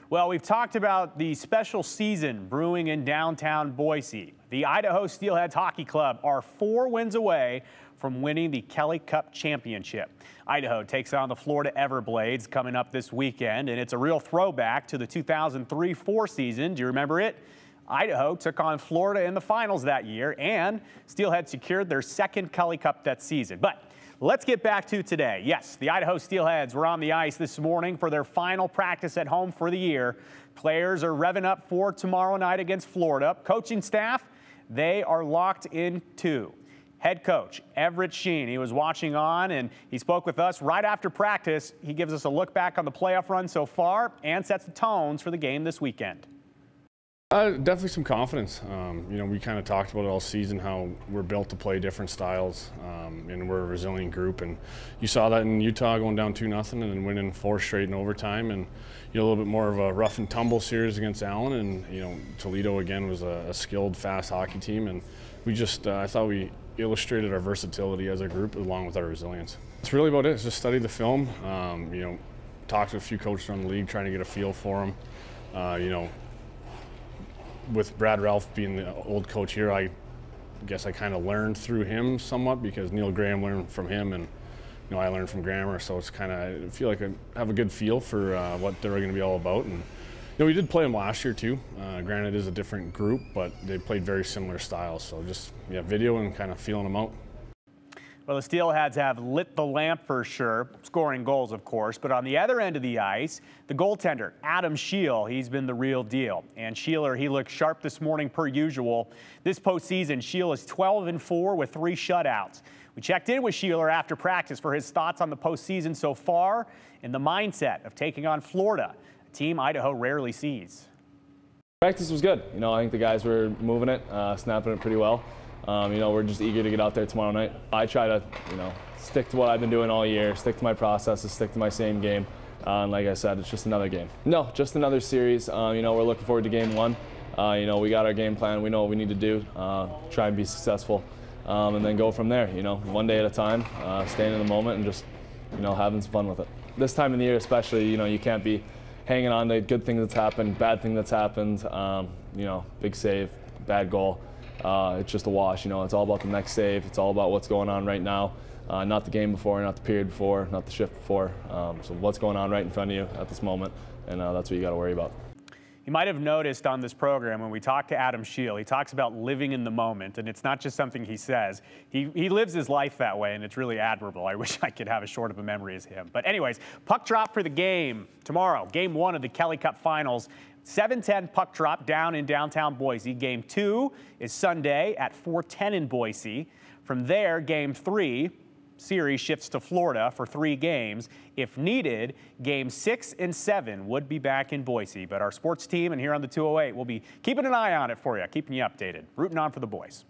Well, we've talked about the special season brewing in downtown Boise. The Idaho Steelheads Hockey Club are 4 wins away from winning the Kelly Cup Championship. Idaho takes on the Florida Everblades coming up this weekend, and it's a real throwback to the 2003-04 season. Do you remember it? Idaho took on Florida in the finals that year, and Steelheads secured their 2nd Kelly Cup that season. But let's get back to today. Yes, the Idaho Steelheads were on the ice this morning for their final practice at home for the year. Players are revving up for tomorrow night against Florida. Coaching staff, they are locked in too. Head coach Everett Sheen, he was watching on and he spoke with us right after practice. He gives us a look back on the playoff run so far and sets the tones for the game this weekend. Definitely some confidence. We kind of talked about it all season, how we're built to play different styles, and we're a resilient group. And you saw that in Utah going down 2-0 and then winning 4 straight in overtime. And a little bit more of a rough and tumble series against Allen. And Toledo again was a skilled, fast hockey team. And we just, I thought we illustrated our versatility as a group along with our resilience. It's really about it. It's just study the film. Talk to a few coaches around the league, trying to get a feel for them. With Brad Ralph being the old coach here, I guess I kind of learned through him somewhat because Neil Graham learned from him, and I learned from Grammer. So it's kind of, I feel like I have a good feel for what they're going to be all about. And we did play them last year too. Granted, it is a different group, but they played very similar styles. So just video and kind of feeling them out. Well, the Steelheads have lit the lamp for sure, scoring goals, of course. But on the other end of the ice, the goaltender, Adam Scheel, he's been the real deal. And Sheeler, he looked sharp this morning per usual. This postseason, Scheel is 12-4 with 3 shutouts. We checked in with Sheeler after practice for his thoughts on the postseason so far and the mindset of taking on Florida, a team Idaho rarely sees. Practice was good. I think the guys were moving it, snapping it pretty well. We're just eager to get out there tomorrow night. I try to, stick to what I've been doing all year, stick to my processes, stick to my same game. And like I said, it's just another game. No, just another series. We're looking forward to game 1. We got our game plan. We know what we need to do, try and be successful, and then go from there. One day at a time, staying in the moment and just, having some fun with it. This time of the year especially, you can't be hanging on to good things that's happened, bad thing that's happened, big save, bad goal. It's just a wash. It's all about the next save. It's all about what's going on right now, not the game before, not the period before, not the shift before. So what's going on right in front of you at this moment, and that's what you got to worry about. You might have noticed on this program when we talk to Adam Scheel, he talks about living in the moment, and it's not just something he says. He lives his life that way, and it's really admirable. I wish I could have as short of a memory as him. But anyways, puck drop for the game tomorrow, game 1 of the Kelly Cup Finals. 7:10 puck drop down in downtown Boise. Game 2 is Sunday at 4:10 in Boise. From there, game 3 series shifts to Florida for 3 games. If needed, game 6 and 7 would be back in Boise. But our sports team and here on the 208 will be keeping an eye on it for you, keeping you updated. Rooting on for the boys.